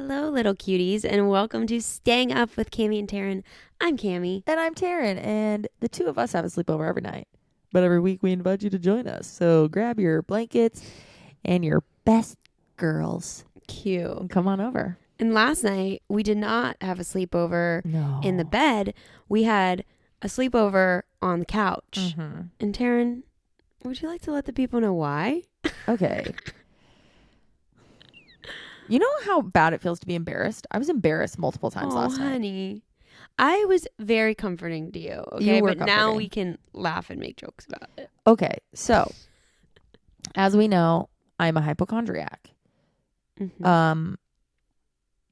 Hello, little cuties, and welcome to Staying Up with Cammie and Taryn. I'm Cammie. And I'm Taryn, and the two of us have a sleepover every night. But every week we invite you to join us. So grab your blankets and your best girls Cute. and come on over. And last night, we did not have a sleepover No. in the bed. We had a sleepover on the couch. Mm-hmm. And Taryn, would you like to let the people know why? Okay. You know how bad it feels to be embarrassed? I was embarrassed multiple times last night. Honey. I was very comforting to you, okay? You were But now comforting. we can laugh and make jokes about it. Okay, so as we know, I'm a hypochondriac. Mm-hmm.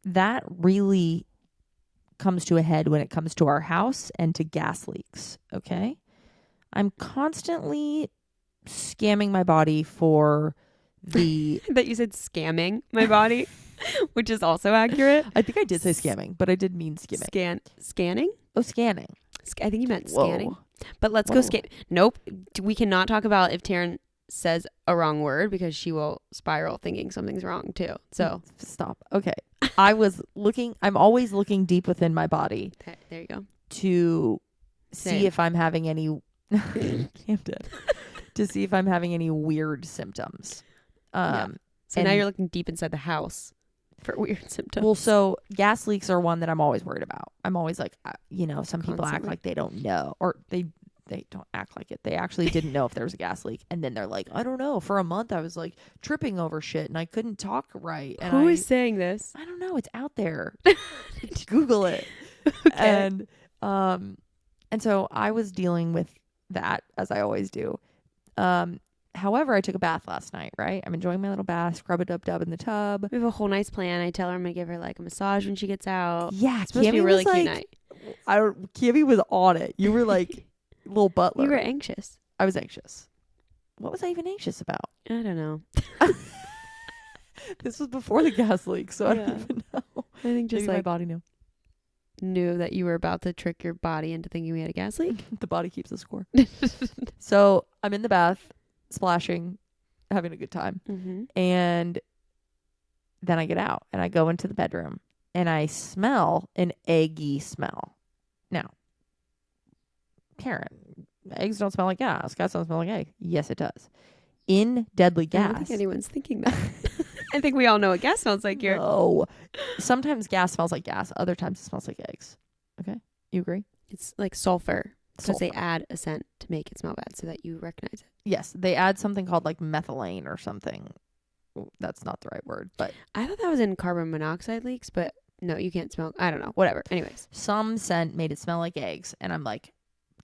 That really comes to a head when it comes to our house and to gas leaks, okay? I'm constantly scamming my body for the... That you said scamming my body, which is also accurate. I think I did say scamming, but I did mean skimming. Scanning? Oh, scanning. I think you meant Whoa. scanning. But let's Whoa. go scan. Nope. We cannot talk about if Taryn says a wrong word because she will spiral thinking something's wrong too. So Stop. Okay. I'm always looking deep within my body there you go. to Same. see if I'm having any... Camden. To see if I'm having any weird symptoms. Yeah. So and- now you're looking deep inside the house for weird symptoms. Well, so gas leaks are one that I'm always worried about. I'm always like, some people act Constantly. like they don't know, or they don't act like it. They actually didn't know if there was a gas leak, and then they're like, I don't know. For a month, I was like tripping over shit, and I couldn't talk right. And Who is saying this? I don't know. It's out there. Google it. Okay. And so I was dealing with that as I always do. However, I took a bath last night, right? I'm enjoying my little bath, scrub a dub in the tub. We have a whole nice plan. I tell her I'm gonna give her like a massage when she gets out. Yeah, It's supposed to be a really cute night. Cammie was on it. You were like little butler. You were anxious. I was anxious. What was I even anxious about? I don't know. This was before the gas leak, so I Yeah. don't even know. I think just Maybe my like body knew that you were about to trick your body into thinking we had a gas leak. the body keeps the score. So I'm in the bath, splashing, having a good time. Mm-hmm. And then I get out and I go into the bedroom and I smell an eggy smell. Now, Karen, eggs don't smell like gas. Gas don't smell like egg. Yes, it does. In deadly I don't gas. think anyone's thinking that. I think we all know what gas smells like here. No. Sometimes gas smells like gas. Other times it smells like eggs. Okay? You agree? It's like sulfur because they Sulfur. add a scent to make it smell bad so that you recognize it. Yes. They add something called like methylene or something. Ooh, that's not the right word, but I thought that was in carbon monoxide leaks, but no, you can't smell. I don't know. Whatever. Anyways. some scent made it smell like eggs. And I'm like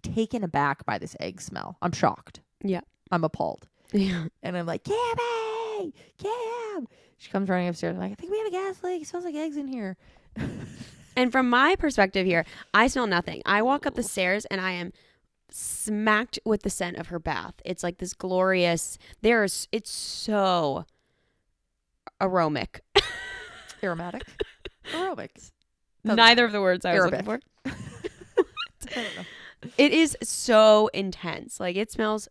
taken aback by this egg smell. I'm shocked. Yeah. I'm appalled. Yeah. And I'm like, Cammie! Cam! She comes running upstairs. I'm like, I think we have a gas leak. It smells like eggs in here. And from my perspective here, I smell nothing. I walk up the stairs and I am smacked with the scent of her bath. It's like this glorious. It's so aromatic. Aromatic? Aerobics. Neither of the words I was Arabic. looking for. I don't know. It is so intense. Like it smells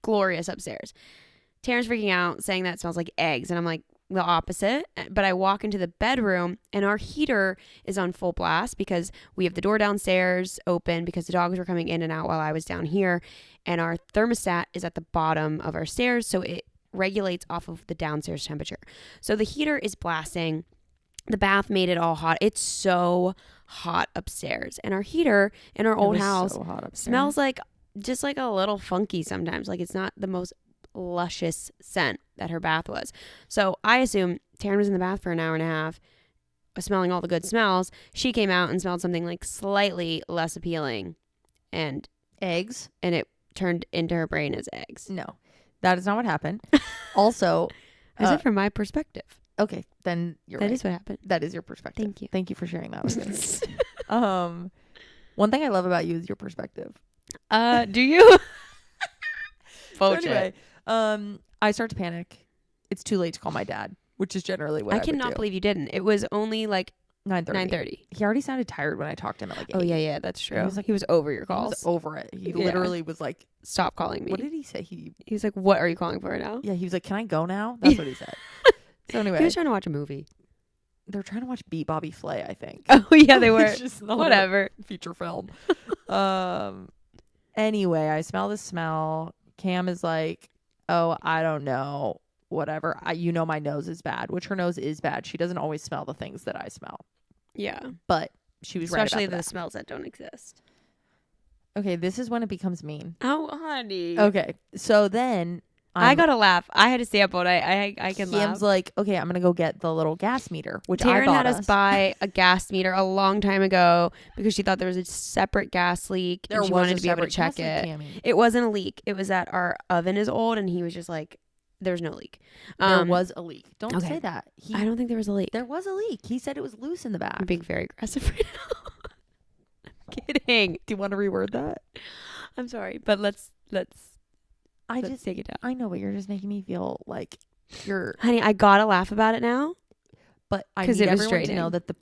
glorious upstairs. Taryn's freaking out, saying that it smells like eggs, and I'm like the opposite. But I walk into the bedroom, and our heater is on full blast because we have the door downstairs open because the dogs were coming in and out while I was down here, and our thermostat is at the bottom of our stairs, so it regulates off of the downstairs temperature. So the heater is blasting. The bath made it all hot. It's so hot upstairs, and our heater in our old house so hot upstairs. smells like just like a little funky sometimes. Like it's not the most luscious scent that her bath was. So I assume Taryn was in the bath for an hour and a half, smelling all the good smells. She came out and smelled something like slightly less appealing, and eggs. it turned into her brain as eggs. No, that is not what happened. Also, Is it from my perspective? okay, then you're That right. is what happened. That is your perspective. Thank you. Thank you for sharing that with me. One thing I love about you is your perspective. Do you? So Bullshit. anyway, I start to panic. It's too late to call my dad, which is generally what I cannot would do. believe you didn't. It was only like 9:30. 9:30. He already sounded tired when I talked to him at like 8. Oh yeah, that's true. He was like- he was over your He calls. was over it. He Yeah. literally was like, Stop calling me. what did he say? He He's like, what are you calling for now? was like, can I go now? That's what he said. So He anyway, was trying to watch a movie. They're trying to watch Beat Bobby Flay, I think. Oh yeah, they were. It's just not Whatever. a feature film. Anyway, I smell the smell. Cam is like, oh, I don't know. Whatever. My nose is bad, which her nose is bad. She doesn't always smell the things that I smell. Yeah. But she was Especially right about the smells that don't exist. Okay, this is when it becomes mean. Oh, honey. Okay, so then I gotta laugh. I had to stay up all night. I can Cam's laugh. like, okay, I'm gonna go get the little gas meter, which Taryn I bought had us buy a gas meter a long time ago because she thought there was a separate gas leak and she wanted to be able to check it. It wasn't a leak. It was that our oven is old and he was just like, there's no leak. There was a leak. Don't okay. say that. I don't think there was a leak. There was a leak. He said it was loose in the back. I'm being very aggressive right now. I'm kidding. Do you want to reword that? I'm sorry, but let's just take it down. I know, but you're just making me feel like you're... Honey, I gotta laugh about it now. But I need everyone to know that the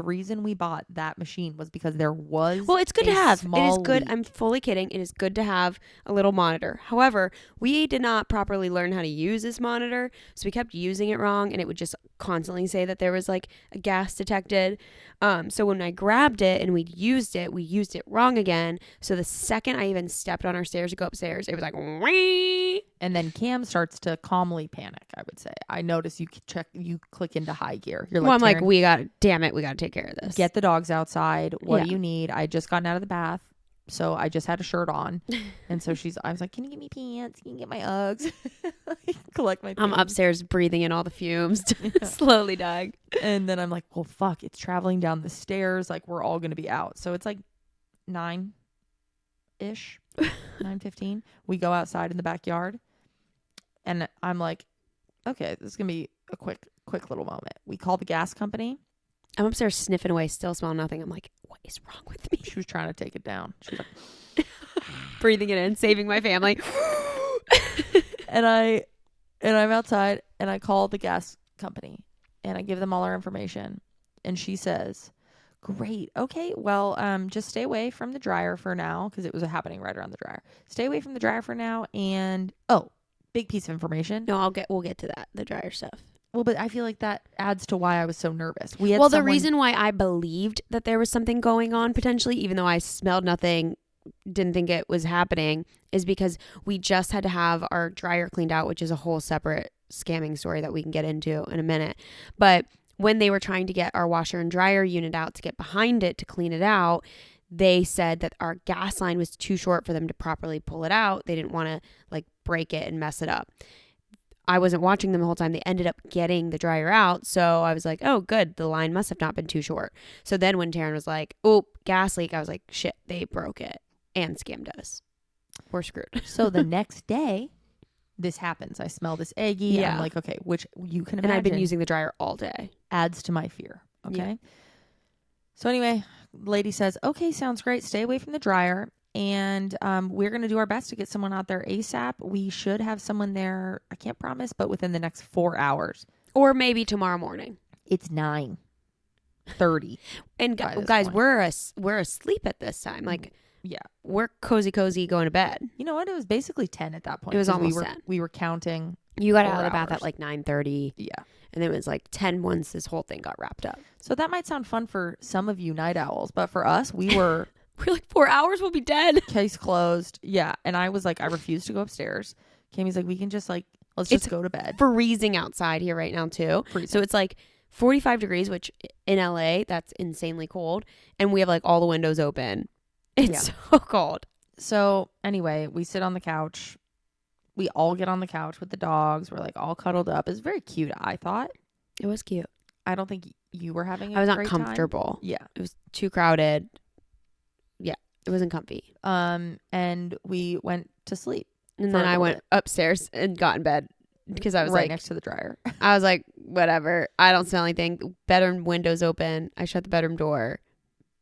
reason we bought that machine was because there was it's good to have. It is good. Leak. I'm fully kidding. It is good to have a little monitor. However, we did not properly learn how to use this monitor, so we kept using it wrong, and it would just constantly say that there was like a gas detected. So when I grabbed it and we used it wrong again. So the second I even stepped on our stairs to go upstairs, it was like, wee! And then Cam starts to calmly panic, I would say. I notice you click into high gear. You're well, I'm like, Taryn, we got to take care of this. Get the dogs outside. What do you need? I just gotten out of the bath. So I just had a shirt on. And so I was like, can you give me pants? Can you get my Uggs? Collect my I'm upstairs breathing in all the fumes. Slowly, Doug. And then I'm like, well, fuck, it's traveling down the stairs. Like, we're all going to be out. So it's like 9-ish, 9:15. We go outside in the backyard. And I'm like, okay, this is going to be a quick little moment. We call the gas company. I'm upstairs sniffing away, still smell nothing. I'm like, what is wrong with me? She was trying to take it down. She was like, breathing it in, saving my family. and I'm outside and I call the gas company and I give them all our information. And she says, great. Okay. Well, just stay away from the dryer for now. Cause it was happening right around the dryer. Stay away from the dryer for now. And big piece of information. No, we'll get to that. The dryer stuff. Well, but I feel like that adds to why I was so nervous. The reason why I believed that there was something going on potentially, even though I smelled nothing, didn't think it was happening, is because we just had to have our dryer cleaned out, which is a whole separate scamming story that we can get into in a minute. But when they were trying to get our washer and dryer unit out to get behind it to clean it out, they said that our gas line was too short for them to properly pull it out. They didn't want to like break it and mess it up. I wasn't watching them the whole time. They ended up getting the dryer out. So I was like, oh, good. The line must have not been too short. So then when Taryn was like, oh, gas leak, I was like, shit, they broke it and scammed us. We're screwed. So the next day, this happens. I smell this eggy. Yeah. I'm like, okay, which you can imagine. And I've been using the dryer all day. Adds to my fear. Okay. Yeah. So anyway, lady says, okay, sounds great. Stay away from the dryer. And we're going to do our best to get someone out there ASAP. We should have someone there. I can't promise, but within the next 4 hours. Or maybe tomorrow morning. It's 9:30. And guys, we're asleep at this time. Like, yeah, we're cozy going to bed. You know what? It was basically 10 at that point. It was almost 10. We were counting. You got out of the bath at like 9:30. Yeah. And then it was like 10 once this whole thing got wrapped up. So that might sound fun for some of you night owls, but for us, we were... We're like 4 hours, we'll be dead. Case closed. Yeah. And I was like, I refuse to go upstairs. Cammie's like, we can just like, let's just go to bed. Freezing outside here right now too. Freezing. So it's like 45 degrees, which in LA, that's insanely cold. And we have like all the windows open. It's so cold. So anyway, we sit on the couch. We all get on the couch with the dogs. We're like all cuddled up. It's very cute, I thought. It was cute. I don't think you were having I was not comfortable. Yeah. It was too crowded. Yeah. It wasn't comfy. And we went to sleep. And then I went upstairs and got in bed because I was right like... next to the dryer. I was like, whatever. I don't smell anything. Bedroom windows open. I shut the bedroom door.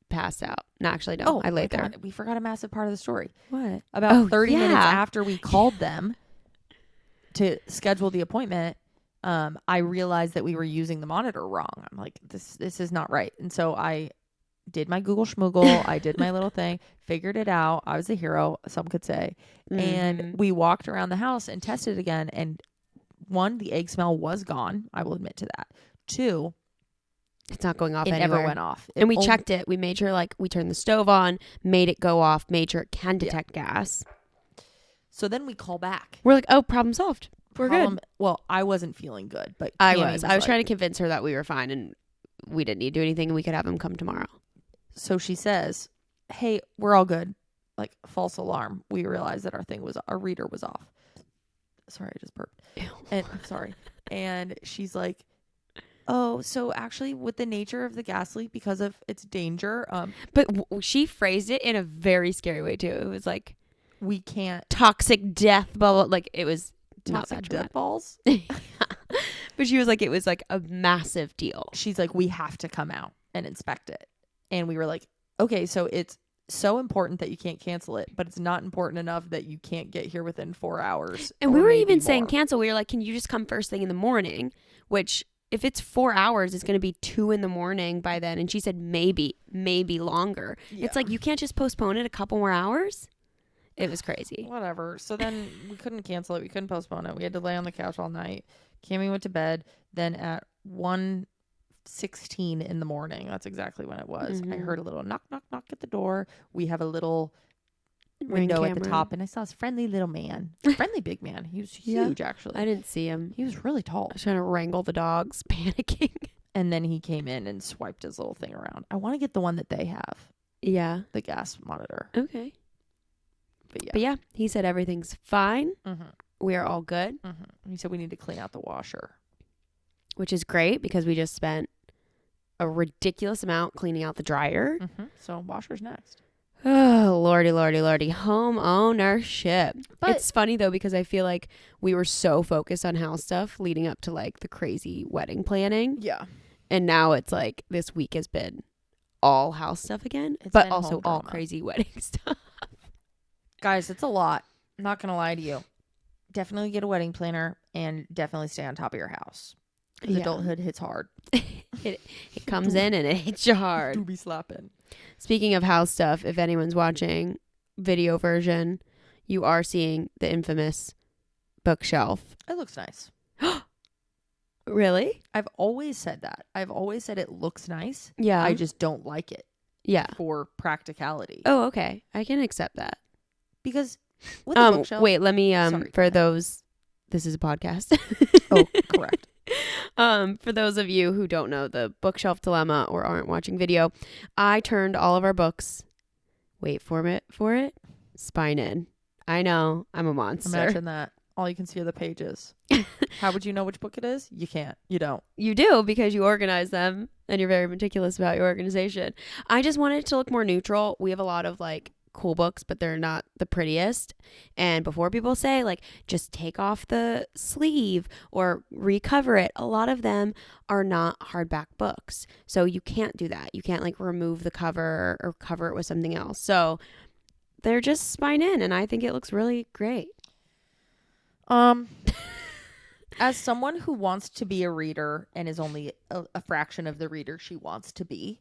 Passed out. No, actually, no. I laid there. We forgot a massive part of the story. What? About 30 minutes after we called them to schedule the appointment, I realized that we were using the monitor wrong. I'm like, this is not right. And so I did my Google schmoogle. I did my little thing, figured it out. I was a hero, some could say. Mm-hmm. And we walked around the house and tested again. And 1, the egg smell was gone. I will admit to that. 2, It's not going off It anywhere. never went off. And we checked it. We made sure, like, we turned the stove on, made it go off, made sure it can detect gas. So then we call back. We're like, oh, problem solved. We're good. Well, I wasn't feeling good, but I Cammie was like, trying to convince her that we were fine and we didn't need to do anything and we could have him come tomorrow. So she says, hey, we're all good. Like, false alarm. We realized that our reader was off. Sorry, I just burped. And sorry. And she's like, oh, so actually with the nature of the gas leak, because of its danger, but she phrased it in a very scary way too. It was like, we can't toxic death, blah, blah. Like, it was not that toxic dramatic. death balls. But she was like, it was like a massive deal. She's like, we have to come out and inspect it. And we were like, okay, so it's so important that you can't cancel it, but it's not important enough that you can't get here within 4 hours. And we were even saying cancel. We were like, can you just come first thing in the morning? Which, if it's 4 hours, it's going to be 2 a.m. by then. And she said maybe longer. Yeah. It's like, you can't just postpone it a couple more hours. It was crazy. Whatever. So then we couldn't cancel it. We couldn't postpone it. We had to lay on the couch all night. Cammie went to bed. Then at 1:16 in the morning, that's exactly when it was, I heard a little knock, knock, knock at the door. We have a little window at the top, and I saw this friendly little man. Friendly big man. He was huge, actually. I didn't see him. He was really tall. I was trying to wrangle the dogs, panicking. And then he came in and swiped his little thing around. I want to get the one that they have. Yeah. The gas monitor. Okay. But yeah, he said everything's fine. Mm-hmm. We are all good. He said we need to clean out the washer. Which is great because we just spent a ridiculous amount cleaning out the dryer. So washer's next. Oh, lordy, lordy, lordy. Home ownership. But it's funny, though, because I feel like we were so focused on house stuff leading up to, like, the crazy wedding planning. Yeah. And now it's like this week has been all house stuff again, It's but been also all drama. crazy wedding stuff. Guys, it's a lot. I'm not going to lie to you. Definitely get a wedding planner and definitely stay on top of your house. Because adulthood hits hard. It comes in and it hits you hard. Do be slapping. Speaking of house stuff, if anyone's watching video version, you are seeing the infamous bookshelf. It looks nice. Really? I've always said that. I've always said it looks nice. Yeah. I just don't like it. Yeah. For practicality. Oh, okay. I can accept that. Because with the bookshelf. Wait, let me Sorry, for those, this is a podcast. Oh, correct. For those of you who don't know the bookshelf dilemma or aren't watching video, I turned all of our books, wait for it, spine in. I know, I'm a monster. Imagine that. All you can see are the pages. How would you know which book it is? You can't. You don't. You do, because you organize them and you're very meticulous about your organization. I just wanted it to look more neutral. We have a lot of like cool books, but they're not the prettiest. And before people say like just take off the sleeve or recover it, a lot of them are not hardback books, so you can't do that. You can't like remove the cover or cover it with something else, so they're just spine in, and I think it looks really great. As someone who wants to be a reader and is only a fraction of the reader she wants to be,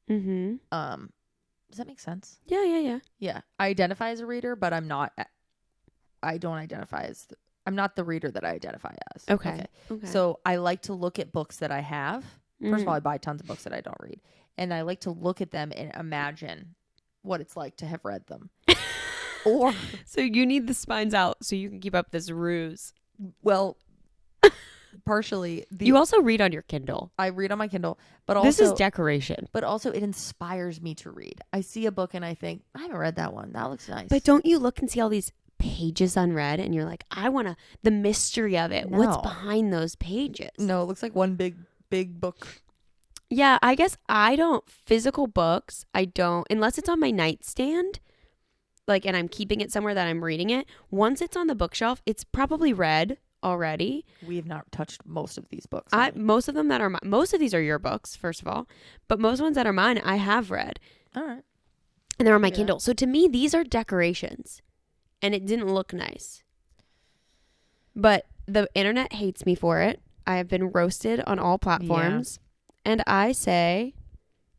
does that make sense? Yeah. Yeah. I identify as a reader, but I'm not. I don't identify as. I'm not the reader that I identify as. Okay. So I like to look at books that I have. First of all, I buy tons of books that I don't read, and I like to look at them and imagine what it's like to have read them. Or so you need the spines out so you can keep up this ruse. Well, partially. You also read on your Kindle. I read on my Kindle, but also this is decoration. But also it inspires me to read. I see a book and I think, I haven't read that one. That looks nice. But don't you look and see all these pages unread and you're like, I want to, the mystery of it. No. What's behind those pages? No, it looks like one big book. Yeah, I guess I don't, physical books, I don't, unless it's on my nightstand, like, and I'm keeping it somewhere that I'm reading it. Once it's on the bookshelf, it's probably read already. We have not touched most of these books. Most of them that are most of these are your books, first of all, but most ones that are mine I have read. All right. And they're on my Kindle. So to me, these are decorations, and it didn't look nice. But the internet hates me for it. I have been roasted on all platforms, and I say,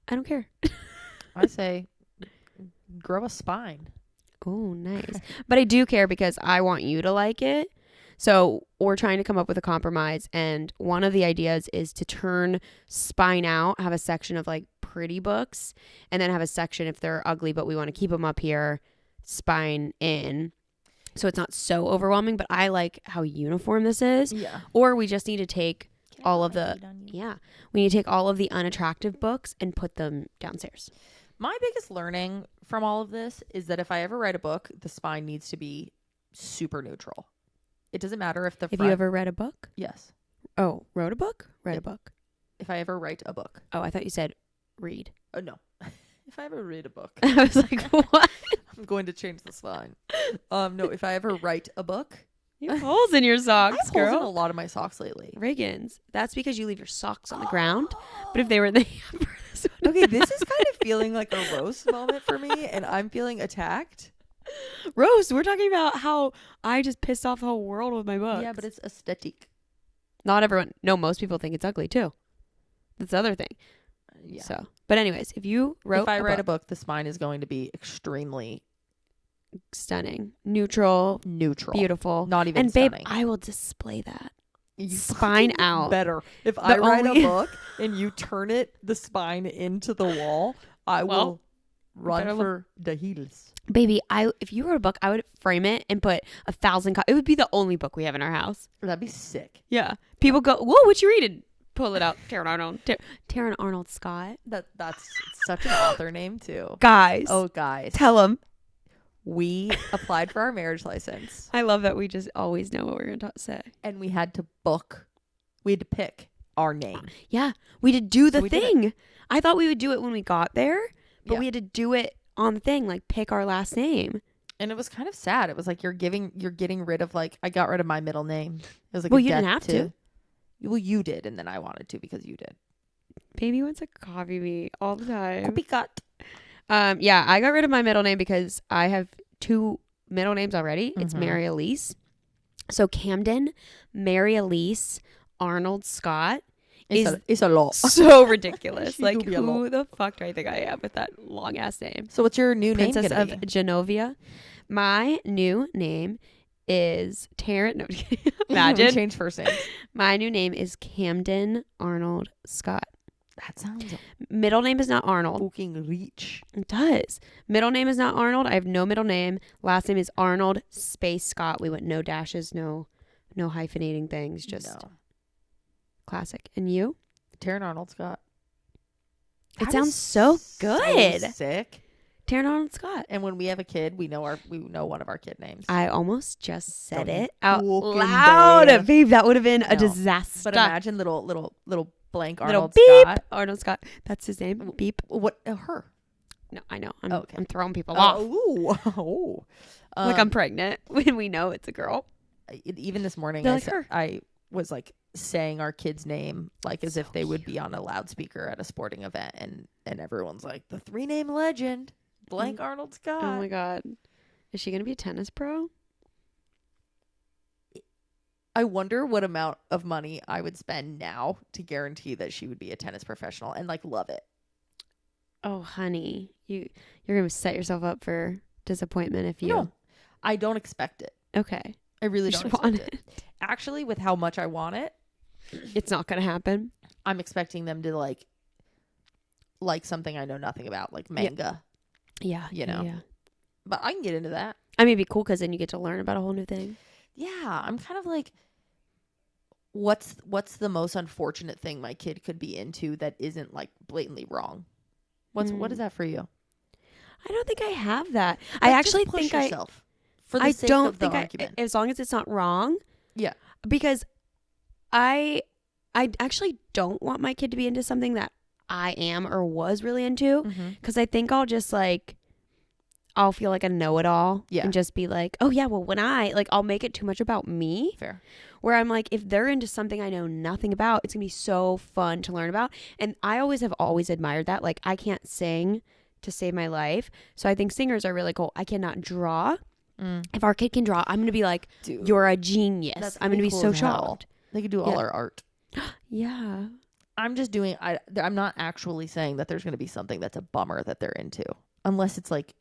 I don't care. I say, grow a spine. Oh, nice. But I do care because I want you to like it. So we're trying to come up with a compromise. And one of the ideas is to turn spine out, have a section of like pretty books, and then have a section if they're ugly, but we want to keep them up here, spine in. So it's not so overwhelming, but I like how uniform this is. Yeah. Or we just need to take all of the, Yeah. we need to take all of the unattractive books and put them downstairs. My biggest learning from all of this is that if I ever write a book, the spine needs to be super neutral. It doesn't matter if the Have front... you ever read a book? Yes. Oh, wrote a book? Read a book. If I ever write a book. Oh, I thought you said read. No. If I ever read a book. I was like, what? I'm going to change the spine. No, if I ever write a book. You have holes in your I socks, have holes in a girl. lot of my socks lately. Reagan's. That's because you leave your socks on the ground. But if they were in the hamper, Okay, this is kind of feeling like a roast moment for me, and I'm feeling attacked. Rose, we're talking about how I just pissed off the whole world with my books. Yeah, but it's aesthetic. Not everyone. No, most people think it's ugly too. That's the other thing. Yeah. So, but anyways, if you wrote, if I write a book, the spine is going to be extremely stunning, neutral, beautiful, not even and stunning. babe, I will display that You spine out. better. If But I write only- a book and you turn the spine into the wall, I will run better for the hills. Baby, if you wrote a book, I would frame it and put 1,000. It would be the only book we have in our house. That'd be sick. Yeah, people go, whoa, what you reading? Pull it out, Taryn Arnold. Taryn Arnold Scott. That's such an author name too. Guys, Guys, tell them. we applied for our marriage license I love that we just always know what we're going to say. and we had to pick our name. Yeah, we did do the So we did thing. I thought we would do it when we got there, but Yeah. we had to do it on the thing, like pick our last name. And it was kind of sad. It was like you're getting rid of, like, I got rid of my middle name. It was like, Well, a you didn't death have to. Well, you did, and then I wanted to because you did. Baby wants to copy me all the time. Copycat. Yeah, I got rid of my middle name because I have 2 middle names already. It's Mhm. Mary Elise. So Camden, Mary Elise, Arnold Scott It's a lot. so ridiculous. She Like, do be a who the fuck do I think I am with that long ass name? So what's your new name Princess gonna of be? Genovia. My new name is Taryn. No, We imagine. change first names. My new name is Camden Arnold Scott. That sounds Middle name is not Arnold. fucking rich. It does. Middle name is not Arnold. I have no middle name. Last name is Arnold space Scott. We went no dashes, no hyphenating things. Just No. classic. And you? Taryn Arnold Scott. It That sounds is so good. sick. Taryn Arnold Scott. And when we have a kid, we know one of our kid names. I almost just said Don't you it out fucking loud. dare. Babe, that would have been a No. disaster. But imagine little blank Little Arnold beep. Scott. Arnold Scott. That's his name. Beep. What? Her. No, I know. I'm, Okay. I'm throwing people off. Oh. Like I'm pregnant when we know it's a girl. Even this morning, They're like her. I was like saying our kid's name like as So if they would be on a loudspeaker at a sporting event, and everyone's like, the 3-name legend, blank Arnold Scott. Oh my God. Is she going to be a tennis pro? I wonder what amount of money I would spend now to guarantee that she would be a tennis professional and like love it. Oh, honey. You're going to set yourself up for disappointment if you. No, I don't expect it. Okay. I really You don't just want expect it. Actually, with how much I want it, It's not going to happen. I'm expecting them to like something I know nothing about, like manga. Yeah. You know. Yeah. But I can get into that. I mean, it'd be cool because then you get to learn about a whole new thing. Yeah, I'm kind of like, what's the most unfortunate thing my kid could be into that isn't like blatantly wrong? What is that for you? I don't think I have that. Like, I just actually push think yourself for the I sake don't of the think argument. as long as it's not wrong. Yeah. Because I actually don't want my kid to be into something that I am or was really into. Mm-hmm. Because I think I'll just I'll feel like a know-it-all. Yeah. And just be like, oh yeah, well when I'll make it too much about me. Fair. Where I'm like, if they're into something I know nothing about, it's going to be so fun to learn about. And I have always admired that. Like, I can't sing to save my life. So I think singers are really cool. I cannot draw. If our kid can draw, I'm going to be like, Dude, you're a genius. I'm going to be cool so as hell. shocked. They could do all Yeah. our art. Yeah. I'm just doing. I'm not actually saying that there's going to be something that's a bummer that they're into, unless it's like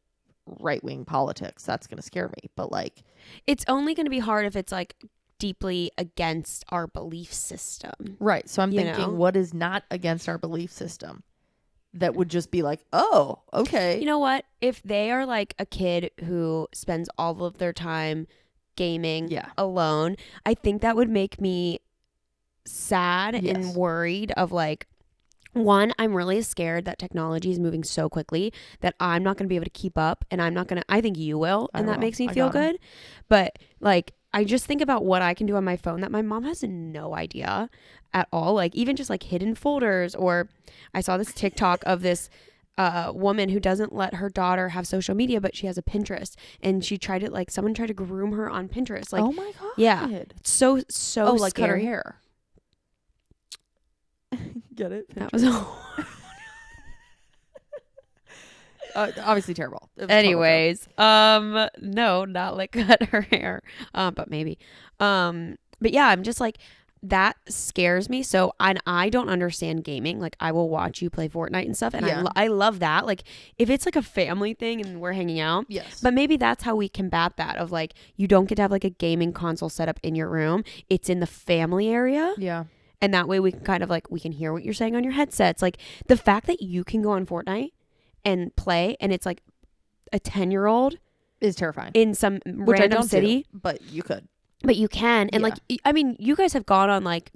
right-wing politics. That's going to scare me. But like, It's only going to be hard if it's like deeply against our belief system. Right. So I'm You thinking, know? what is not against our belief system that would just be like, oh, okay. You know what? If they are like a kid who spends all of their time gaming Yeah. alone, I think that would make me sad Yes. and worried of like, one, I'm really scared that technology is moving so quickly that I'm not going to be able to keep up, and I think you will, and that makes me feel good. But like, I just think about what I can do on my phone that my mom has no idea at all. Like even just like hidden folders, or I saw this TikTok of this woman who doesn't let her daughter have social media, but she has a Pinterest, and someone tried to groom her on Pinterest. Like, oh my God. yeah, so like cut her scary. hair. Get it? That was obviously terrible. It was anyways. No, not like cut her hair. But maybe. But yeah, I'm just like, that scares me. So I don't understand gaming. Like I will watch you play Fortnite and stuff, and Yeah. I love that. Like if it's like a family thing and we're hanging out. Yes. But maybe that's how we combat that. Of like, you don't get to have like a gaming console set up in your room. It's in the family area. Yeah. And that way we can kind of like, we can hear what you're saying on your headsets. Like the fact that you can go on Fortnite and play, and it's like a 10-year-old is terrifying. in some Which random I don't city. do, but you could. But you can. And Yeah. like, I mean, you guys have gone on like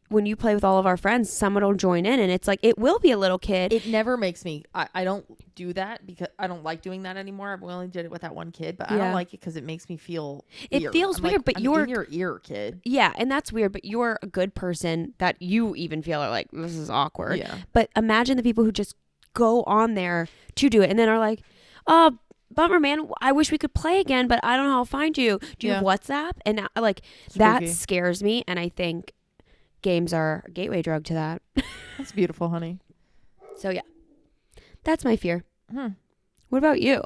when you play with all of our friends, someone will join in, and it's like, it will be a little kid. It never makes me, I don't do that because I don't like doing that anymore. I've only did it with that one kid, but I don't like it because it makes me feel weird. It feels I'm weird, like, but I'm you're in your ear, kid. Yeah, and that's weird, but you're a good person that you even feel are like, this is awkward. Yeah. But imagine the people who just go on there to do it and then are like, oh, bummer, man. I wish we could play again, but I don't know how to find you. Do you have WhatsApp? And now, like, that Spooky. scares me, and I think games are a gateway drug to that. That's beautiful, honey. So yeah, that's my fear. What about you?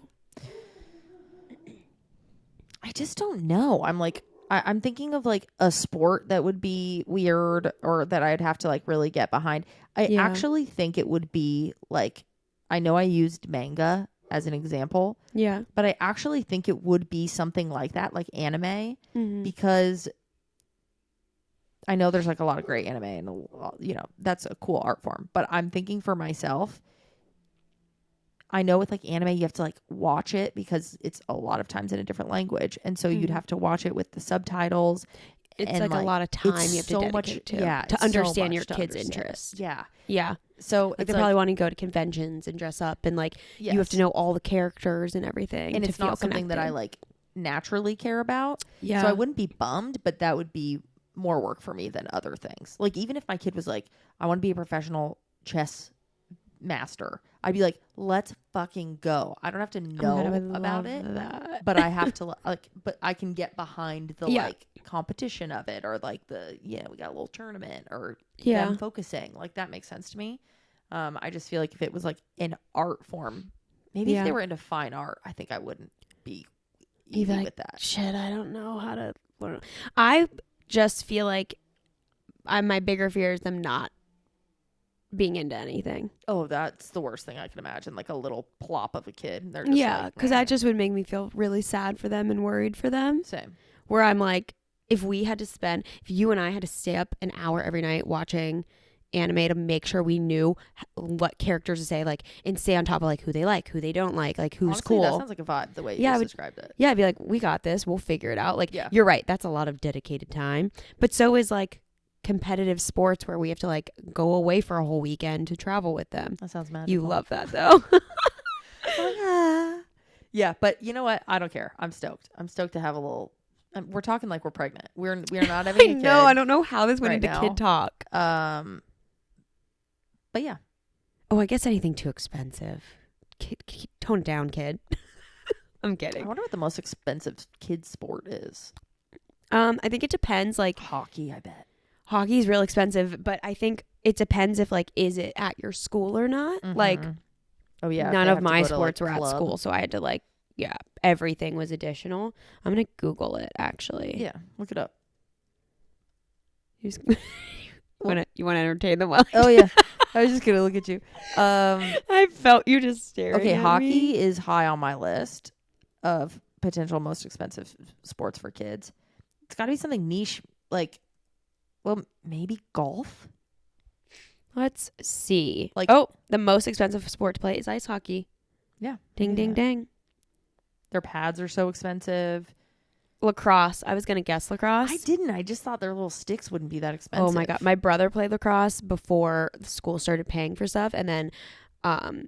I just don't know. I'm like, I'm thinking of like a sport that would be weird or that I'd have to like really get behind. I actually think it would be like, I know I used manga as an example. Yeah. But I actually think it would be something like that, like anime, because I know there's like a lot of great anime and, you know, that's a cool art form. But I'm thinking for myself, I know with like anime, you have to like watch it because it's a lot of times in a different language. And so you'd have to watch it with the subtitles. It's like a lot of time you have to dedicate much, to understand your kids' interests. Yeah. Yeah. So Like it's they probably want to go to conventions and dress up, and like you have to know all the characters and everything. And to it's feel not something that I connected. like naturally care about. Yeah. So I wouldn't be bummed, but that would be more work for me than other things. Like even if my kid was like, I want to be a professional chess master, I'd be like, let's fucking go. I don't have to know about it, but I have to like, but I can get behind the like competition of it, or like the, we got a little tournament, or them focusing. Like that makes sense to me. I just feel like if it was like an art form, maybe if they were into fine art, I think I wouldn't be easy with that. Shit, I don't know how to learn. I just feel like my bigger fear is them not being into anything. Oh, that's the worst thing I can imagine. Like a little plop of a kid. They're just because that just would make me feel really sad for them and worried for them. Same. Where I'm like, if you and I had to stay up an hour every night watching anime to make sure we knew what characters to say, like, and stay on top of like who they like, who they don't like who's honestly, cool. That sounds like a vibe the way you just described it. Yeah, I'd be like, we got this. We'll figure it out. Like, you're right. That's a lot of dedicated time. But so is like competitive sports where we have to like go away for a whole weekend to travel with them. That sounds magical. You love that though. Yeah, but you know what? I don't care. I'm stoked. I'm stoked to have a little. We're talking like we're pregnant. We are not having a kid. No, I don't know how this went right into now. kid talk. But yeah. Oh, I guess anything too expensive. Tone it down, kid. I'm kidding. I wonder what the most expensive kid sport is. I think it depends. Like hockey, I bet. Hockey is real expensive, but I think it depends if like, is it at your school or not? Like, oh yeah, none of my sports were at school, so I had to like, everything was additional. I'm gonna Google it actually. Yeah, look it up. You want to entertain them while? Oh yeah, I was just gonna look at you. I felt you just staring. Okay, at hockey me. is high on my list of potential most expensive sports for kids. it's got to be something niche, like, well, maybe golf. Let's see. Like- oh, the most expensive sport to play is ice hockey. Yeah. Ding, ding, ding. Their pads are so expensive. Lacrosse. I was going to guess lacrosse. I didn't. I just thought their little sticks wouldn't be that expensive. Oh my God. My brother played lacrosse before the school started paying for stuff. And then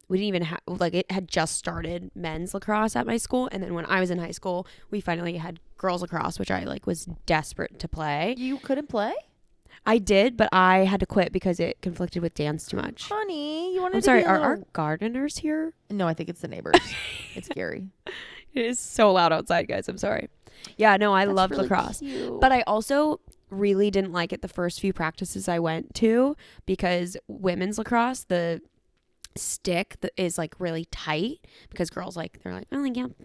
we didn't even have, like, it had just started men's lacrosse at my school. And then when I was in high school, we finally had girls lacrosse, which I like was desperate to play. You couldn't play? I did, but I had to quit because it conflicted with dance too much. Honey, you wanted I'm to sorry. be a Are little... our gardeners here? No, I think it's the neighbors. It's Gary. It is so loud outside, guys. I'm sorry. Yeah, no, I That's loved really lacrosse. cute. But I also really didn't like it the first few practices I went to because women's lacrosse, the stick is like really tight because girls like, they're like, oh, I can't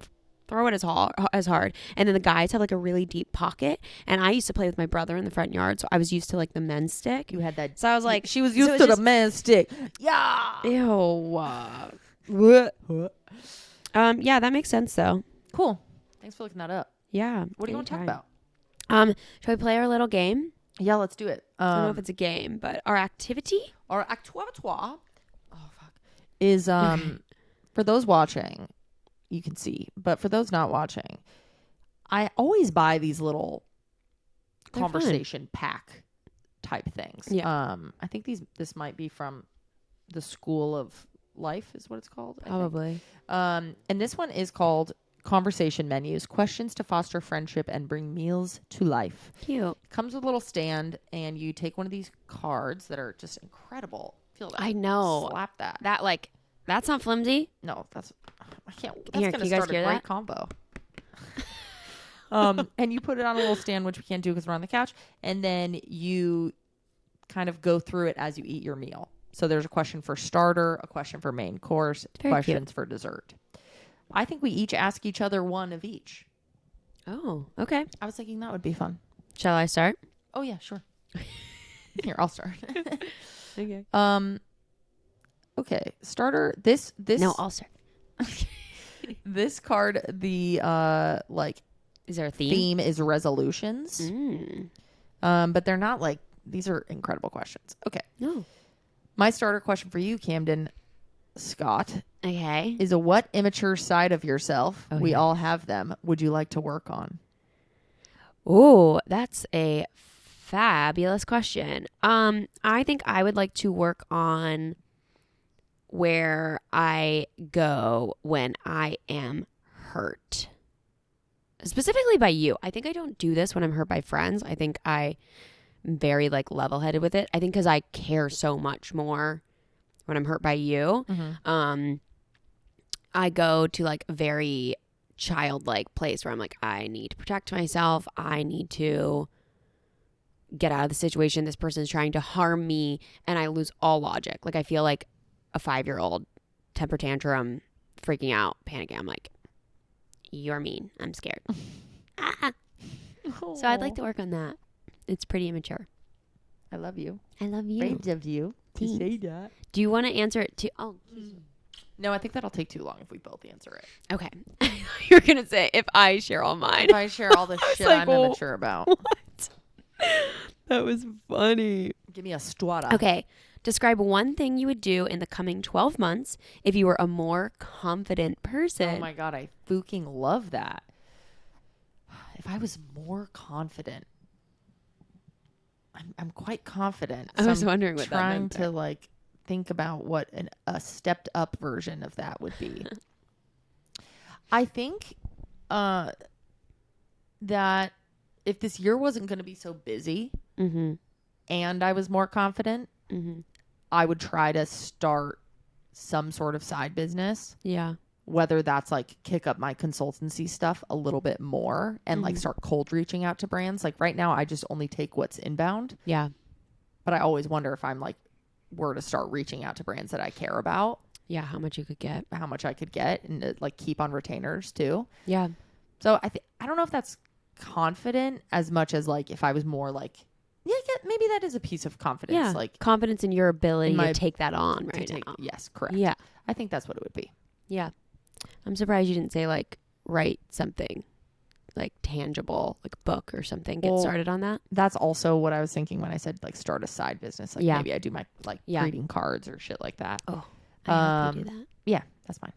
throw it as hard. And then the guys have like a really deep pocket. And I used to play with my brother in the front yard. So I was used to like the men's stick. You had that. So I was like, she was used to the men's stick. Yeah. ew. Yeah, that makes sense though. Cool. Thanks for looking that up. Yeah. What do you want to talk about? Shall we play our little game? Yeah, let's do it. I don't know if it's a game, but our activity? Our actoire is for those watching, you can see, but for those not watching, I always buy these little They're conversation pack type things. Yeah. I think this might be from the School of Life is what it's called. I think. Probably. And this one is called Conversation Menus, Questions to Foster Friendship and Bring Meals to Life. Cute. Comes with a little stand, and you take one of these cards that are just incredible. Feel that. I know. Slap that. That's not flimsy. No, I can't. That's Here, going can to you guys start a hear great that? combo. And you put it on a little stand, which we can't do because we're on the couch. And then you kind of go through it as you eat your meal. So there's a question for starter, a question for main course, Very questions for dessert. I think we each ask each other one of each. Oh, okay. I was thinking that would be fun. Shall I start? Oh yeah, sure. Here, I'll start. Okay. Okay, starter. This. No, I'll start. This card, the Is there a theme? is resolutions. Mm. But they're not like, these are incredible questions. Okay. No. My starter question for you, Camden Scott, Okay. is a what immature side of yourself, we yeah. all have them, would you like to work on? Oh, that's a fabulous question. I think I would like to work on where I go when I am hurt. Specifically by you. I think I don't do this when I'm hurt by friends. I think I'm very like level-headed with it. I think because I care so much more when I'm hurt by you. Mm-hmm. I go to like a very childlike place where I'm like, I need to protect myself. I need to get out of the situation. This person is trying to harm me, and I lose all logic. Like I feel like a 5-year-old temper tantrum, freaking out, panicking. I'm like, you're mean. I'm scared. So I'd like to work on that. It's pretty immature. I love you. I love you. Brave of you to Thanks. say that. Do you want to answer it too? Oh, No, I think that'll take too long if we both answer it. okay. You're going to say if I share all mine. If I share all the shit like, I'm immature about. What? That was funny. Give me a strata. Okay. Describe one thing you would do in the coming 12 months if you were a more confident person. Oh my God, I fucking love that. If I was more confident, I'm quite confident. I was I'm wondering what that trying meant to there. like think about what a stepped up version of that would be. I think that if this year wasn't going to be so busy Mm-hmm. and I was more confident, Mm-hmm. I would try to start some sort of side business. Yeah. Whether that's like kick up my consultancy stuff a little bit more and like Mhm. start cold reaching out to brands. Like right now, I just only take what's inbound, Yeah. but I always wonder if I'm like, were to start reaching out to brands that I care about, Yeah. How much you could get. how much I could get and like keep on retainers too. Yeah. So I don't know if that's confident as much as like if I was more like, yeah, maybe that is a piece of confidence. Yeah. Like confidence in your ability my- to take that on to right take, now. yes, correct. Yeah. I think that's what it would be. Yeah. I'm surprised you didn't say like write something. like tangible like book or something. Get Well, started on that. That's also what I was thinking when I said like start a side business. Like maybe I do my like greeting cards or shit like that. Oh, I hope you do that. Yeah, that's fine.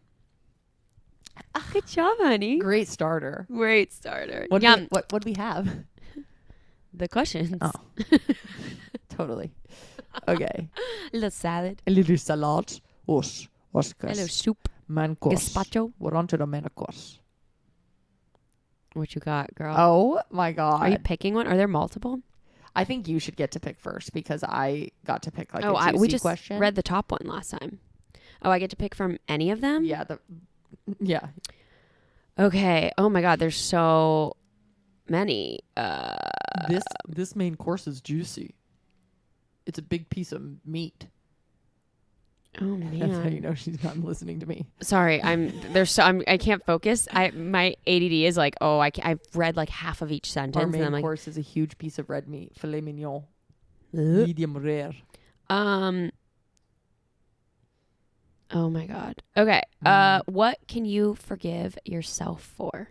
Good job, honey. Great starter. Great starter. What Yum. would we have? The questions. Oh, totally. Okay. A little salad. A little salad. Us. A little soup. Main course. Gazpacho. We're on to the main course. What you got, girl? Oh my God. Are you picking one? Are there multiple? I think you should get to pick first because I got to pick like a juicy we just question. read the top one last time. Oh, I get to pick from any of them? Yeah. Okay. Oh my God. There's so many. This main course is juicy. It's a big piece of meat. Oh man. That's how you know she's not listening to me. Sorry, I can't focus. My ADD is like, I've read like half of each sentence. Our and main I'm like, course is a huge piece of red meat, filet mignon, ugh. medium rare. Oh my God. Okay. What can you forgive yourself for?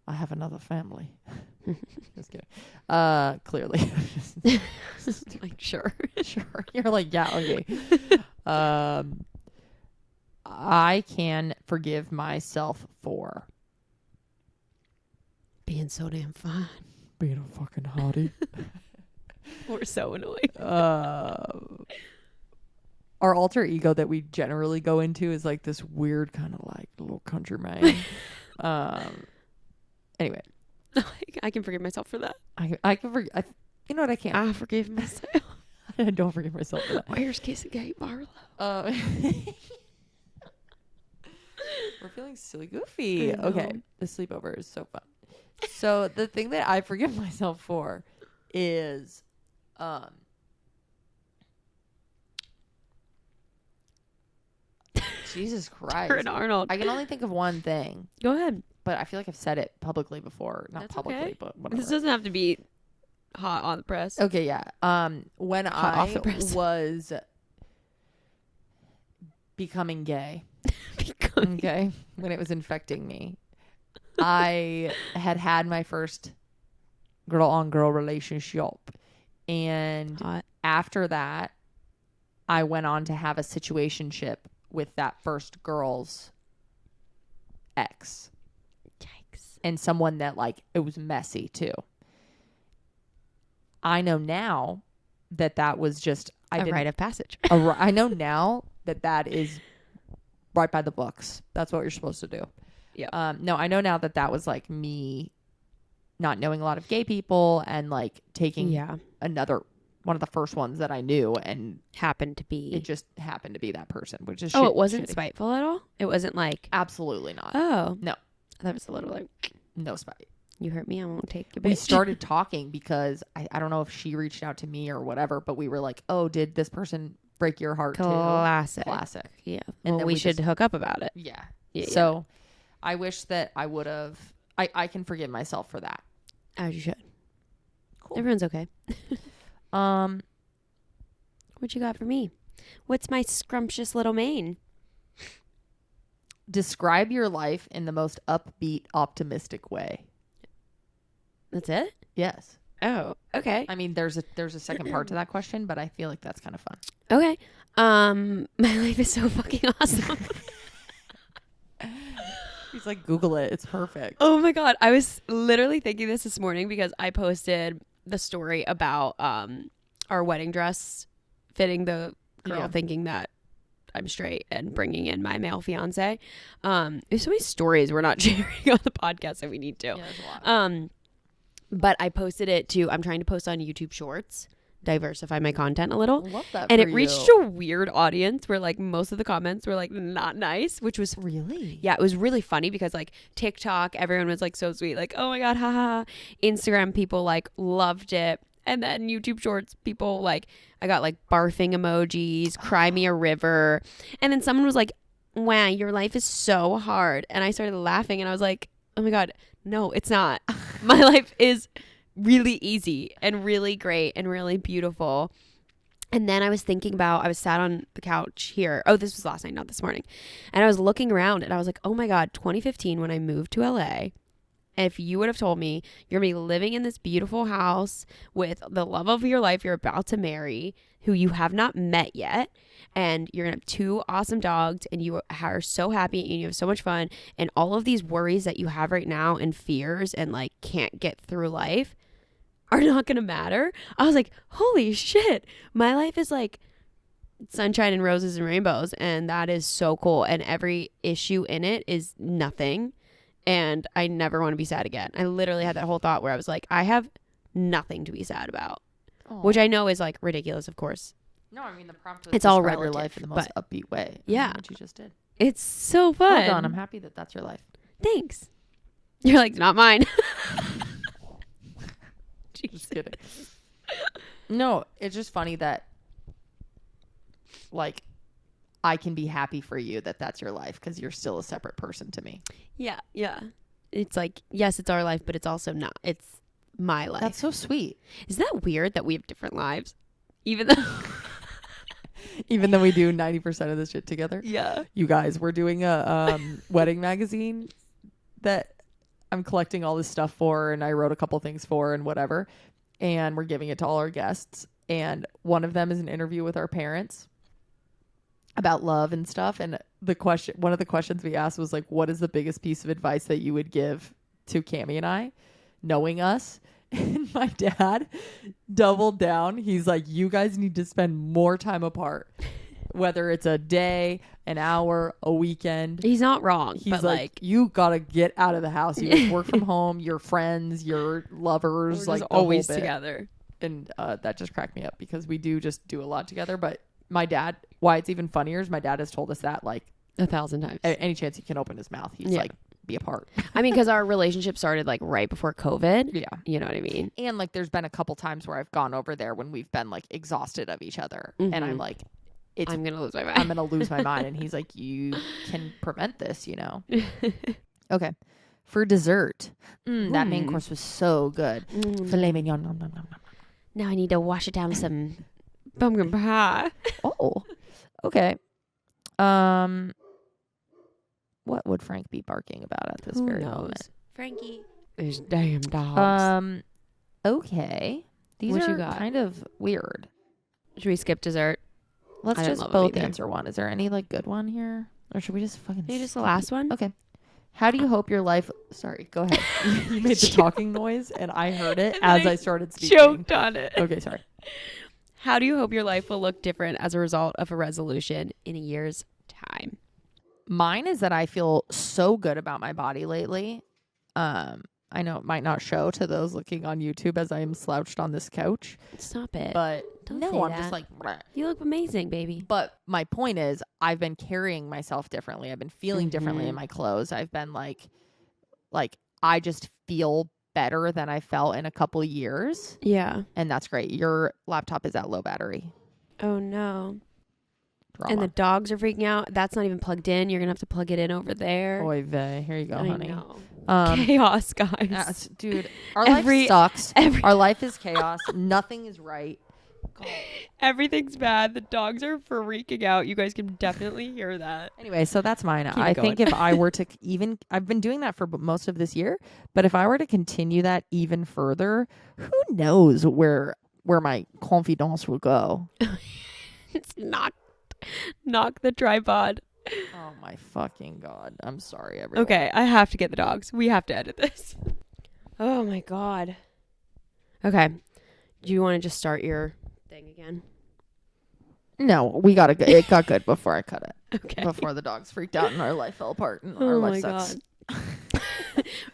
I have another family. Just kidding. Clearly. Like, sure. Sure. You're like, yeah, okay. I can forgive myself for Being so damn fun. being a fucking hottie. We're so annoying. Our alter ego that we generally go into is like this weird kind of like little country man. Anyway. I can forgive myself for that. I can forgive. You know what? I can't. I forgive myself. I don't forgive myself for that. Where's Kissy Gate Barlow? We're feeling silly goofy. I know. Okay. The sleepover is so fun. So the thing that I forgive myself for is Jesus Christ. Taryn Arnold. I can only think of one thing, Go ahead. but I feel like I've said it publicly before. Not That's publicly, okay. but whatever. This doesn't have to be hot on the press. Okay, yeah. When Hot off the I press. was becoming gay, okay, when it was infecting me, I had my first girl-on-girl relationship, and Hot. after that, I went on to have a situationship with that first girl's ex, Yikes. and someone that like it was messy too. I know now that was just A rite of passage. I know now that is right by the books. That's what you're supposed to do. Yeah. No, I know now that was like me not knowing a lot of gay people and like taking another one of the first ones that I knew, and Happened to be. it just happened to be that person, which is it wasn't shitty. spiteful at all? It wasn't like, Absolutely not. oh. No. I thought it was a little like, No spite. you hurt me, I won't take you. We bitch. started talking because I don't know if she reached out to me or whatever, but we were like, oh, did this person break your heart Classic. too? Classic. Yeah. And Well, then we we should just- hook up about it. Yeah. Yeah. So I wish that I would have. I can forgive myself for that. As you should. Cool. Everyone's okay. What you got for me? What's my scrumptious little mane? Describe your life in the most upbeat, optimistic way. That's it? Yes. Oh, okay. I mean, there's a second part to that question, but I feel like that's kind of fun. Okay. My life is so fucking awesome. He's like, Google it. It's perfect. Oh my God. I was literally thinking this morning because I posted the story about our wedding dress fitting the girl thinking that I'm straight and bringing in my male fiance. There's so many stories we're not sharing on the podcast that we need to. Yeah, there's a lot. But I posted it to, I'm trying to post on YouTube Shorts, diversify my content a little. Love that. And for it reached you. a weird audience where like most of the comments were like not nice, which was Really? yeah, it was really funny because like TikTok, everyone was like so sweet, like, oh my God, haha. Instagram people like loved it. And then YouTube Shorts people like, I got like barfing emojis, cry me a river. And then someone was like, wow, your life is so hard. And I started laughing and I was like, oh my God, no, it's not. My life is really easy and really great and really beautiful. And then I was thinking about, I was sat on the couch here. Oh, this was last night, not this morning. And I was looking around and I was like, oh my God, 2015 when I moved to LA. And if you would have told me you're going to be living in this beautiful house with the love of your life you're about to marry, who you have not met yet, and you're going to have 2 awesome dogs, and you are so happy and you have so much fun, and all of these worries that you have right now and fears and like can't get through life are not going to matter. I was like, holy shit, my life is like sunshine and roses and rainbows, and that is so cool. And every issue in it is nothing. And I never want to be sad again. I literally had that whole thought where I was like, I have nothing to be sad about, which I know is like ridiculous, of course. No, I mean the prompt was it's all describe relative, your life in the most upbeat way. Yeah, what you just did. It's so fun. Hold on, I'm happy that that's your life. Thanks. You're like, not mine. Just kidding. No, it's just funny that like I can be happy for you that that's your life because you're still a separate person to me. Yeah. It's like, yes, it's our life, but it's also not. It's my life. That's so sweet. Is that weird that we have different lives? Even though we do 90% of this shit together. Yeah. You guys, we're doing a wedding magazine that I'm collecting all this stuff for, and I wrote a couple things for and whatever. And we're giving it to all our guests. And one of them is an interview with our parents about love and stuff. And one of the questions we asked was like, what is the biggest piece of advice that you would give to Cammie and I, knowing us? And my dad doubled down. He's like, you guys need to spend more time apart, whether it's a day, an hour, a weekend. He's not wrong. He's like, you gotta get out of the house. You guys work from home, your friends, your lovers, like always together. And that just cracked me up because we do just do a lot together. But my dad, why it's even funnier is my dad has told us that like 1,000 times. Any chance he can open his mouth, he's like, be apart. I mean, because our relationship started like right before COVID. Yeah. You know what I mean? And like there's been a couple times where I've gone over there when we've been like exhausted of each other. Mm-hmm. And I'm like, I'm going to lose my mind. I'm going to lose my mind. And he's like, you can prevent this, you know? Okay. For dessert. That main course was so good. Filet mignon. Nom, nom, nom, nom. Now I need to wash it down with some pumpkin pie. Oh, okay. What would Frank be barking about at this very moment? Frankie. These damn dogs. Okay. These what are you got? Kind of weird. Should we skip dessert? Let's just both answer one. Is there any like good one here? Or should we just fucking maybe just the last one? Okay. How do you hope your life... Sorry, go ahead. You made the talking noise and I heard it as I started speaking. Choked on it. Okay, sorry. How do you hope your life will look different as a result of a resolution in a year's time? Mine is that I feel so good about my body lately. I know it might not show to those looking on YouTube as I am slouched on this couch. Stop it. But don't no, say I'm that. just like... Bleh. You look amazing, baby. But my point is I've been carrying myself differently. I've been feeling differently in my clothes. I've been like I just feel better than I felt in a couple years. Yeah. And that's great. Your laptop is at low battery. Oh, no. Drama. And the dogs are freaking out. That's not even plugged in. You're going to have to plug it in over there. Oy vey. Here you go, honey. Know. Chaos, guys. Dude, our life sucks. Our life is chaos. Nothing is right. God. Everything's bad. The dogs are freaking out. You guys can definitely hear that. Anyway, so that's mine. I think if I were to I've been doing that for most of this year, but if I were to continue that even further, who knows where my confidence will go. It's knock the tripod. Oh my fucking God. I'm sorry, everyone. Okay, I have to get the dogs. We have to edit this. Oh my God. Okay. Do you want to just start your thing again? No, we got to it got good before I cut it. Okay. Before the dogs freaked out and our life fell apart and our life sucks. God.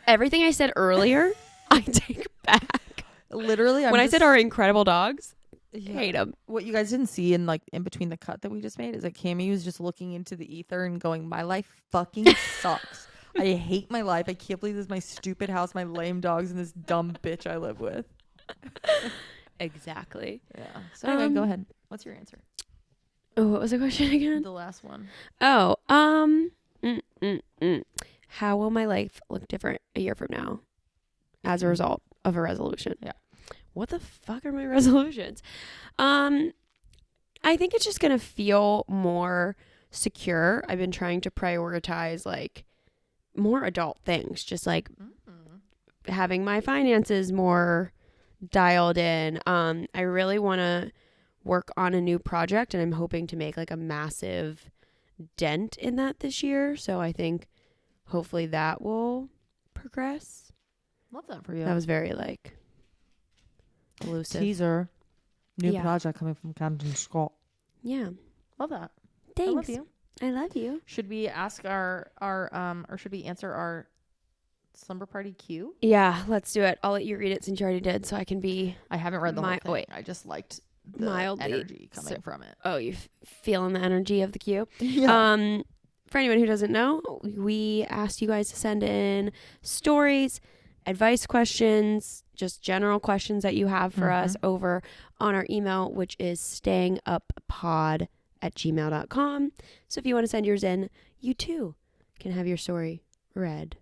Everything I said earlier, I take back. Literally, when I said our incredible dogs, yeah. hate them. What you guys didn't see in between the cut that we just made is that Cammie was just looking into the ether and going, my life fucking sucks. I hate my life. I can't believe this is my stupid house, my lame dogs, and this dumb bitch I live with. Exactly. Yeah. So anyway, go ahead. What's your answer? Oh, what was the question again? The last one. Oh, how will my life look different a year from now as a result of a resolution? Yeah. What the fuck are my resolutions? I think it's just going to feel more secure. I've been trying to prioritize like more adult things, just like having my finances more dialed in. I really want to work on a new project, and I'm hoping to make like a massive dent in that this year. So I think hopefully that will progress. Love that for you. That was very like elusive. Teaser. New Yeah. project coming from Camden Scott. Yeah. Love that. Thanks. I love you. I love you. Should we ask or should we answer our slumber party cue? Yeah, let's do it. I'll let you read it since you already did, so I can be I haven't read the whole thing. wait. I just liked the Mildly energy coming from it. Oh, you feeling the energy of the queue? Yeah. For anyone who doesn't know, we asked you guys to send in stories, advice questions, just general questions that you have for us over on our email, which is stayinguppod@gmail.com. So if you want to send yours in, you too can have your story read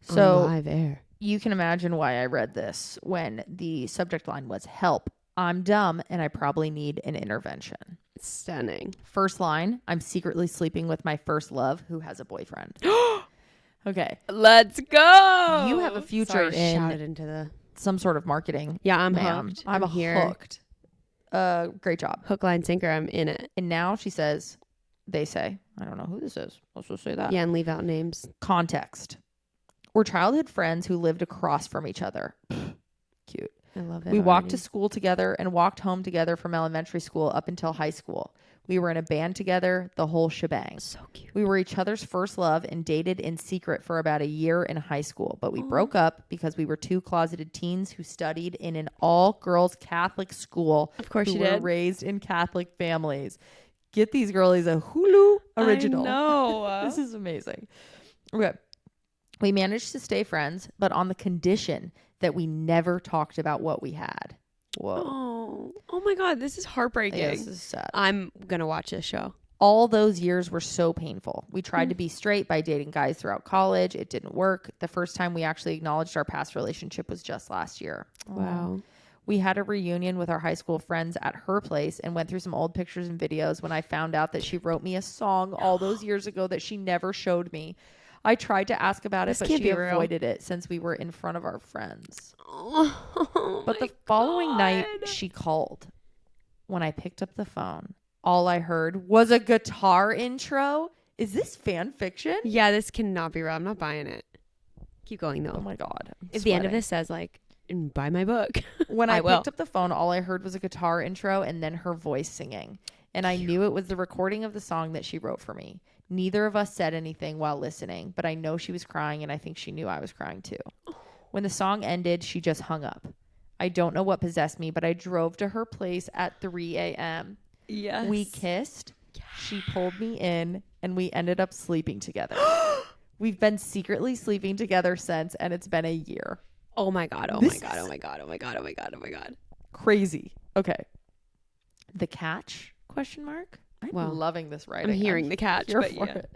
on live air. You can imagine why I read this when the subject line was "Help, I'm dumb and I probably need an intervention." Stunning. First line, I'm secretly sleeping with my first love who has a boyfriend. Okay. Let's go. You have a future in shouted into the some sort of marketing. Yeah, I'm ma'am. hooked. I'm here. hooked. Great job. Hook, line, sinker. I'm in it. And now she says, they say, I don't know who this is. Let's just say that. Yeah, and leave out names. Context. We're childhood friends who lived across from each other. Cute. I love it. We walked to school together and walked home together from elementary school up until high school. We were in a band together, the whole shebang. So cute. We were each other's first love and dated in secret for about a year in high school, but we broke up because we were two closeted teens who studied in an all-girls Catholic school. Of course who you were did. raised in Catholic families. Get these girlies a Hulu original. No. This is amazing. Okay. We managed to stay friends, but on the condition that we never talked about what we had. Whoa. Oh my God. This is heartbreaking. Yeah, this is sad. I'm going to watch this show. All those years were so painful. We tried to be straight by dating guys throughout college. It didn't work. The first time we actually acknowledged our past relationship was just last year. Wow. We had a reunion with our high school friends at her place and went through some old pictures and videos when I found out that she wrote me a song all those years ago that she never showed me. I tried to ask about it, but she avoided it since we were in front of our friends. But the following night, she called. When I picked up the phone, all I heard was a guitar intro. Is this fan fiction? Yeah, this cannot be real. I'm not buying it. Keep going though. Oh my God. If the end of this says like, buy my book. When I picked up the phone, all I heard was a guitar intro and then her voice singing. And I knew it was the recording of the song that she wrote for me. Neither of us said anything while listening, but I know she was crying and I think she knew I was crying too. When the song ended, she just hung up. I don't know what possessed me, but I drove to her place at 3 a.m. Yes. We kissed. Yes. She pulled me in and we ended up sleeping together. We've been secretly sleeping together since, and it's been a year. Oh my God. Oh my God. Oh my God. Oh my God. Oh my God. Oh my God. Crazy. Okay. The catch? Question mark. I'm loving this writing. I'm hearing the catch, but yeah. It.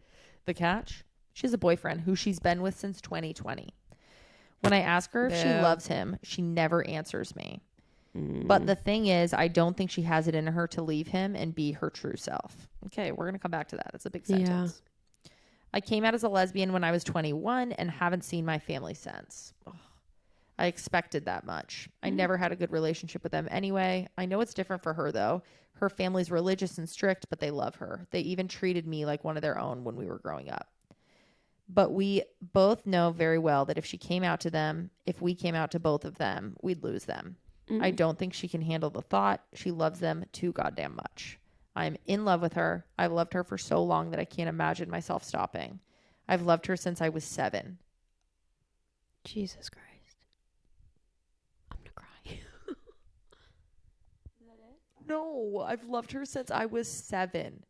The catch? She has a boyfriend who she's been with since 2020. When I ask her if she loves him, she never answers me. But the thing is, I don't think she has it in her to leave him and be her true self. Okay, we're going to come back to that. That's a big sentence. Yeah. I came out as a lesbian when I was 21 and haven't seen my family since. Ugh. I expected that much. I never had a good relationship with them anyway. I know it's different for her, though. Her family's religious and strict, but they love her. They even treated me like one of their own when we were growing up. But we both know very well that if we came out to both of them, we'd lose them. I don't think she can handle the thought. She loves them too goddamn much. I'm in love with her. I've loved her for so long that I can't imagine myself stopping. I've loved her since I was 7. Jesus Christ. I'm going to cry. Is that it? No, I've loved her since I was 7.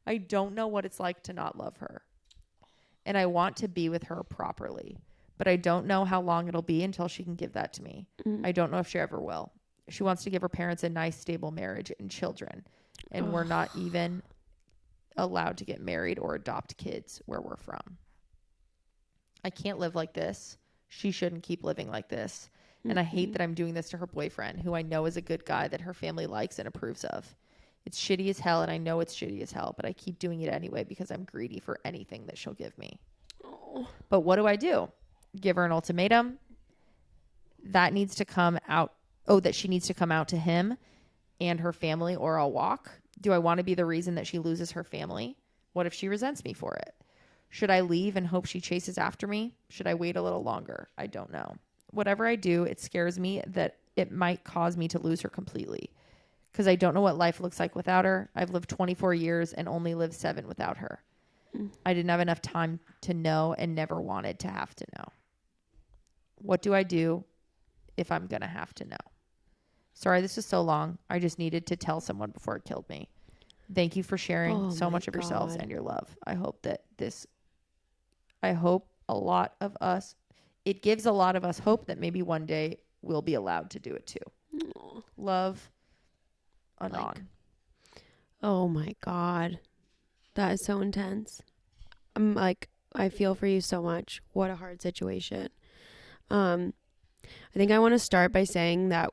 I don't know what it's like to not love her. And I want to be with her properly. But I don't know how long it'll be until she can give that to me. I don't know if she ever will. She wants to give her parents a nice, stable marriage and children. And we're not even allowed to get married or adopt kids where we're from. I can't live like this. She shouldn't keep living like this. And I hate that I'm doing this to her boyfriend, who I know is a good guy that her family likes and approves of. It's shitty as hell, and I know it's shitty as hell, but I keep doing it anyway because I'm greedy for anything that she'll give me. Oh. But what do? Give her an ultimatum? That needs to come out. Oh, that she needs to come out to him and her family, or I'll walk. Do I want to be the reason that she loses her family? What if she resents me for it? Should I leave and hope she chases after me? Should I wait a little longer? I don't know. Whatever I do, it scares me that it might cause me to lose her completely. Because I don't know what life looks like without her. I've lived 24 years and only lived 7 without her. I didn't have enough time to know and never wanted to have to know. What do I do if I'm going to have to know? Sorry, this was so long. I just needed to tell someone before it killed me. Thank you for sharing so much of yourselves and your love. I hope that it gives a lot of us hope that maybe one day we'll be allowed to do it too. Aww. Love, Anon. Oh my God. That is so intense. I'm like, I feel for you so much. What a hard situation. I think I want to start by saying that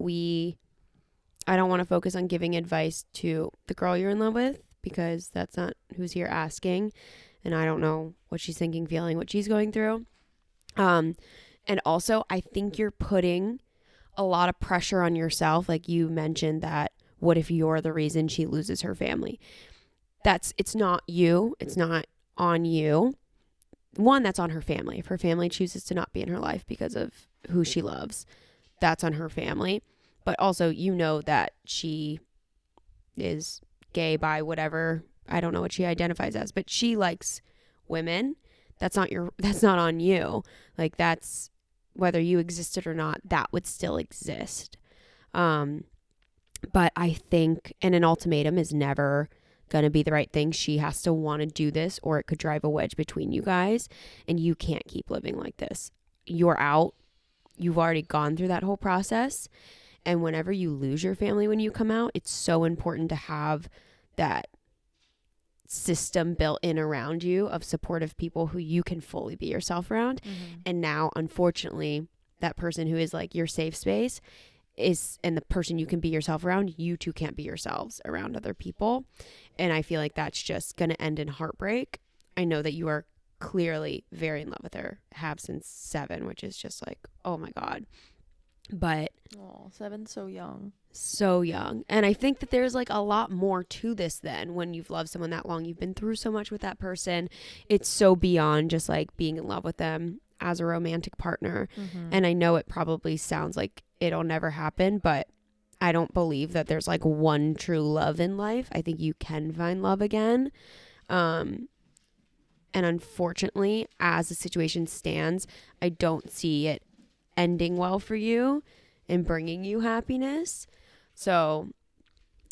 I don't want to focus on giving advice to the girl you're in love with, because that's not who's here asking. And I don't know what she's thinking, feeling, what she's going through. And also, I think you're putting a lot of pressure on yourself. Like you mentioned that, what if you're the reason she loses her family? It's not you. It's not on you. One, that's on her family. If her family chooses to not be in her life because of who she loves, that's on her family. But also, you know that she is gay, bi, whatever. I don't know what she identifies as, but she likes women. That's not on you. Like, that's, whether you existed or not, that would still exist. But I think, and an ultimatum is never going to be the right thing. She has to want to do this, or it could drive a wedge between you guys, and you can't keep living like this. You're out. You've already gone through that whole process. And whenever you lose your family when you come out, it's so important to have that system built in around you of supportive people who you can fully be yourself around. Mm-hmm. And now, unfortunately, that person who is like your safe space and the person you can be yourself around, you two can't be yourselves around other people. And I feel like that's just going to end in heartbreak. I know that you are clearly very in love with her, have since 7, which is just like, oh my God. But 7's so young. So young. And I think that there's like a lot more to this than when you've loved someone that long. You've been through so much with that person. It's so beyond just like being in love with them as a romantic partner. Mm-hmm. And I know it probably sounds like it'll never happen, but I don't believe that there's like one true love in life. I think you can find love again. And unfortunately, as the situation stands, I don't see it ending well for you and bringing you happiness. So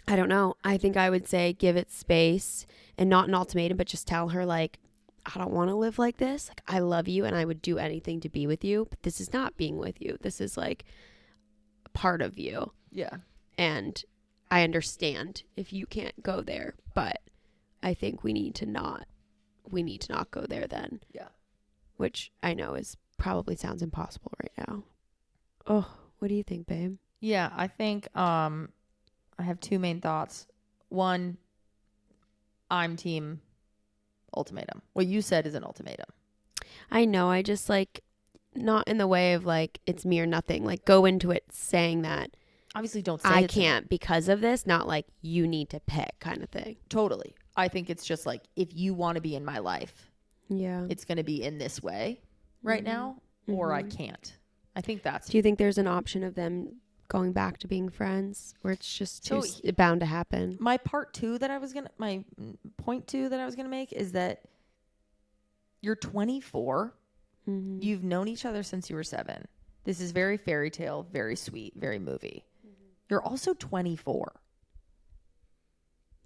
I don't know. I think I would say give it space, and not an ultimatum, but just tell her like, I don't want to live like this. Like, I love you and I would do anything to be with you, but this is not being with you. This is like a part of you. Yeah. And I understand if you can't go there, but I think we need to not go there then. Yeah. Which I know probably sounds impossible right now. Oh, what do you think, babe? Yeah, I think I have 2 main thoughts. One, I'm team ultimatum. What you said is an ultimatum. I know. I just like, not in the way of like it's me or nothing. Like, go into it saying that. Obviously, don't say I can't because of this. Not like you need to pick kind of thing. Totally. I think it's just like, if you want to be in my life, yeah, it's going to be in this way right now, or I can't. I think that's. Do you think there's an option of them going back to being friends, or it's just bound to happen? My point 2 that I was gonna make is that you're 24. Mm-hmm. You've known each other since you were 7. This is very fairy tale, very sweet, very movie. Mm-hmm. You're also 24.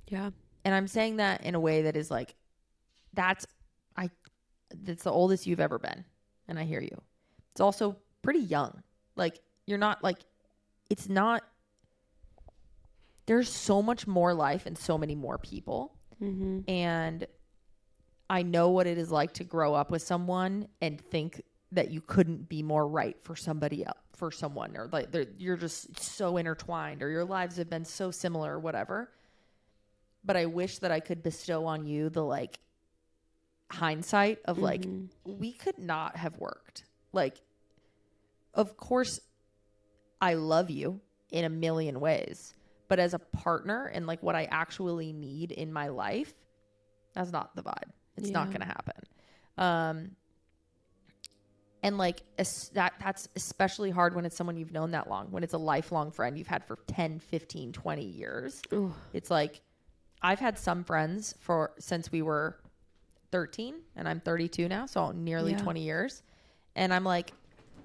Yeah. And I'm saying that in a way that is like, that's the oldest you've ever been. And I hear you. It's also pretty young. Like, you're not like, it's not, there's so much more life and so many more people. Mm-hmm. And I know what it is like to grow up with someone and think that you couldn't be more right for somebody else, for someone, or like you're just so intertwined, or your lives have been so similar or whatever. but I wish that I could bestow on you the like hindsight of like, we could not have worked. Like, of course, I love you in a million ways, but as a partner and like what I actually need in my life, that's not the vibe. It's not going to happen. And like that's especially hard when it's someone you've known that long, when it's a lifelong friend you've had for 10, 15, 20 years. Ooh. It's like, I've had some friends since we were 13 and I'm 32 now. So nearly 20 years. And I'm like,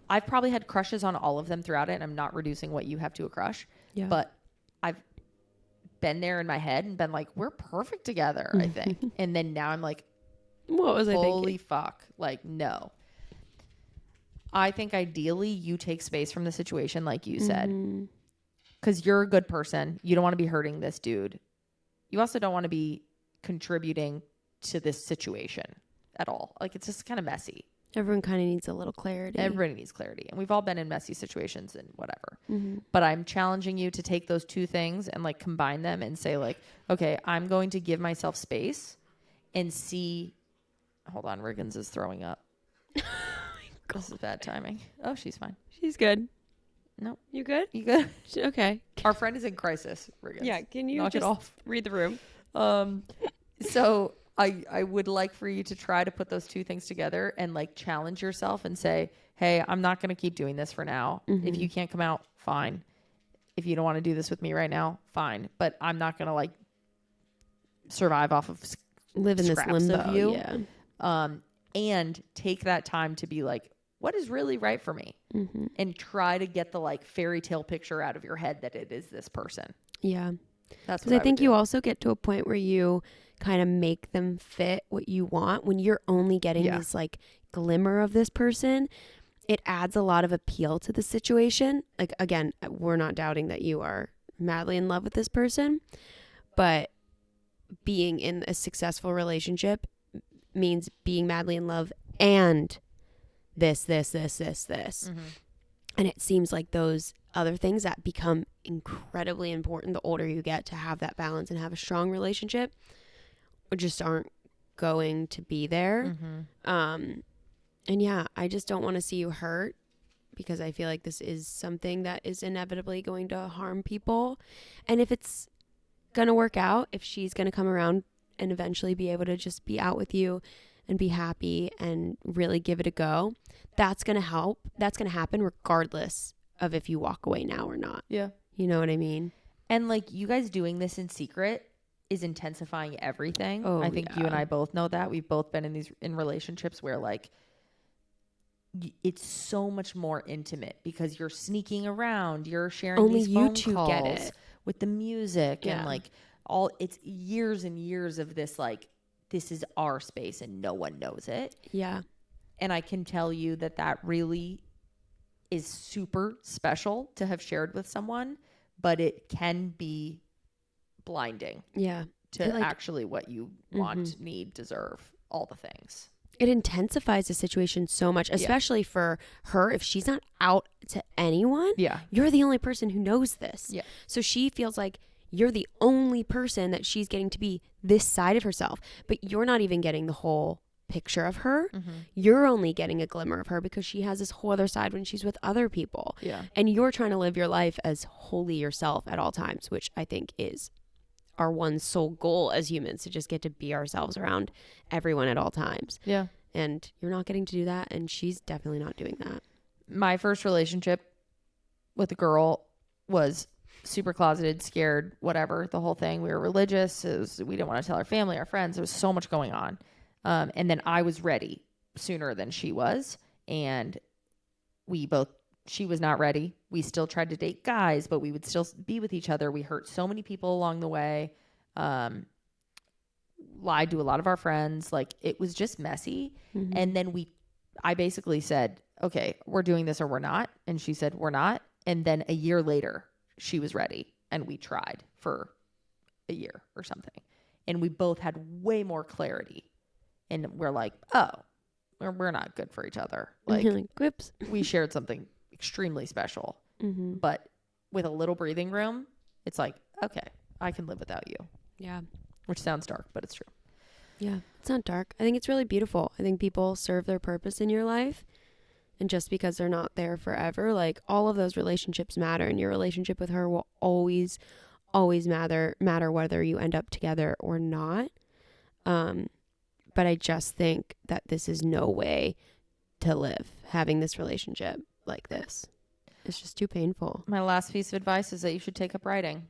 I've probably had crushes on all of them throughout it. And I'm not reducing what you have to a crush, but I've been there in my head and been like, we're perfect together, I think. And then now I'm like, what was I thinking? Holy fuck. Like, no. I think ideally you take space from the situation, like you said, because you're a good person. You don't want to be hurting this dude. You also don't want to be contributing to this situation at all. Like, it's just kind of messy. Everyone kind of needs a little clarity. Everybody needs clarity. And we've all been in messy situations and whatever. But I'm challenging you to take those two things and like combine them and say like, okay, I'm going to give myself space and see. Hold on. Riggins is throwing up. This is bad timing. Oh, she's fine. She's good. No. You good? You good? Okay. Our friend is in crisis, Riggins. Yeah. Can you knock it off? Read the room. So I would like for you to try to put those two things together and like challenge yourself and say, hey, I'm not going to keep doing this for now. If you can't come out, fine. If you don't want to do this with me right now, fine. But I'm not going to like survive off of live in this limbo of you. Yeah. And take that time to be like, what is really right for me? And try to get the like fairy tale picture out of your head that it is this person. Yeah. That's because I think you also get to a point where you kind of make them fit what you want. When you're only getting this like glimmer of this person, it adds a lot of appeal to the situation. Like, again, we're not doubting that you are madly in love with this person, but being in a successful relationship means being madly in love and this. And it seems like those other things that become incredibly important the older you get to have that balance and have a strong relationship just aren't going to be there. And yeah, I just don't want to see you hurt, because I feel like this is something that is inevitably going to harm people. And if it's going to work out, if she's going to come around and eventually be able to just be out with you and be happy and really give it a go, that's going to help. That's going to happen regardless of if you walk away now or not. Yeah. You know what I mean? And like, you guys doing this in secret is intensifying everything. Oh, I think you and I both know that. We've both been in relationships where like it's so much more intimate because you're sneaking around, you're sharing only these you phone two calls get it with the music and like it's years and years of this, like, this is our space and no one knows it. Yeah. And I can tell you that really is super special to have shared with someone, but it can be blinding. Yeah. To actually what you want, need, deserve, all the things. It intensifies the situation so much, especially for her. If she's not out to anyone, you're the only person who knows this. Yeah. So she feels like you're the only person that she's getting to be this side of herself, but you're not even getting the whole picture of her. You're only getting a glimmer of her because she has this whole other side when she's with other people. Yeah. And you're trying to live your life as wholly yourself at all times, which I think is our one sole goal as humans, to just get to be ourselves around everyone at all times. Yeah. And you're not getting to do that, and she's definitely not doing that. My first relationship with a girl was super closeted, scared, whatever, the whole thing. We were religious. We didn't want to tell our family, our friends. There was so much going on. And then I was ready sooner than she was. And she was not ready. We still tried to date guys, but we would still be with each other. We hurt so many people along the way. Lied to a lot of our friends. Like, it was just messy. And then I basically said, okay, we're doing this or we're not. And she said, we're not. And then a year later, she was ready, and we tried for a year or something. And we both had way more clarity. And we're like, oh, we're not good for each other. Like, whoops. We shared something extremely special. But with a little breathing room, it's like, okay, I can live without you. Yeah. which sounds dark, but it's true. Yeah, it's not dark. I think it's really beautiful. I think people serve their purpose in your life. And just because they're not there forever, like all of those relationships matter. And your relationship with her will always matter whether you end up together or not. But I just think that this is no way to live, having this relationship like this. It's just too painful. My last piece of advice is that you should take up writing.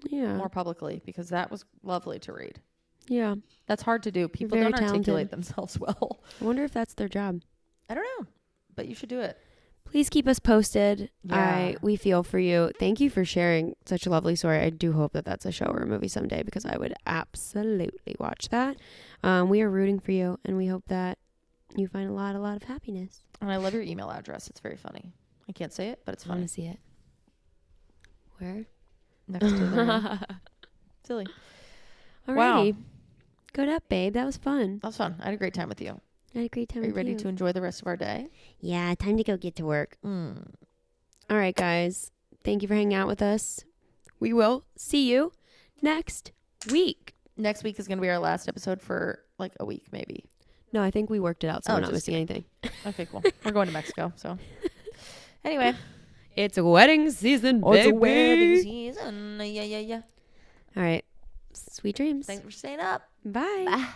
Yeah. More publicly, because that was lovely to read. Yeah. That's hard to do. People Very don't articulate talented. themselves well. I wonder if that's their job. I don't know, but you should do it. Please keep us posted. Yeah. We feel for you. Thank you for sharing such a lovely story. I do hope that that's a show or a movie someday, because I would absolutely watch that. We are rooting for you, and we hope that you find a lot of happiness. And I love your email address. It's very funny. I can't say it, but it's I want funny. to see it. Where? Next to the silly. Alrighty. Wow. Good up, babe. That was fun. That was fun. I had a great time with you. I had a great time Are you with ready to enjoy the rest of our day? Yeah, time to go get to work. All right, guys. Thank you for hanging out with us. We will see you next week. Next week is going to be our last episode for like a week, maybe. No, I think we worked it out, so we're not just missing anything. Okay, cool. We're going to Mexico, so. Anyway. It's wedding season, baby. It's a wedding season. Yeah. All right. Sweet dreams. Thanks for staying up. Bye. Bye.